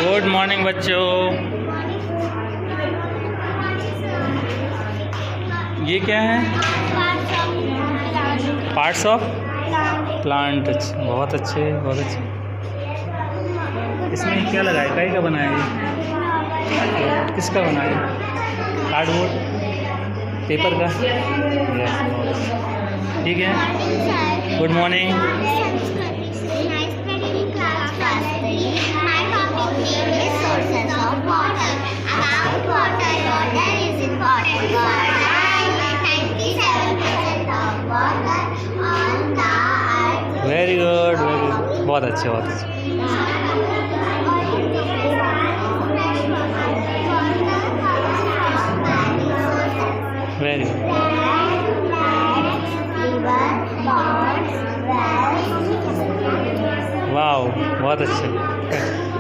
Good morning बच्चों। ये क्या है? Parts of plant. अच्छा, बहुत अच्छे बहुत अच्छे। इसमें क्या लगा है? काई का बनाया है? किसका बनाया है? कार्डबोर्ड, पेपर का। यस, ठीक है। Good morning. Very good, very good, बहुत अच्छे बहुत अच्छे। वेरी गुड, वाह बहुत अच्छे।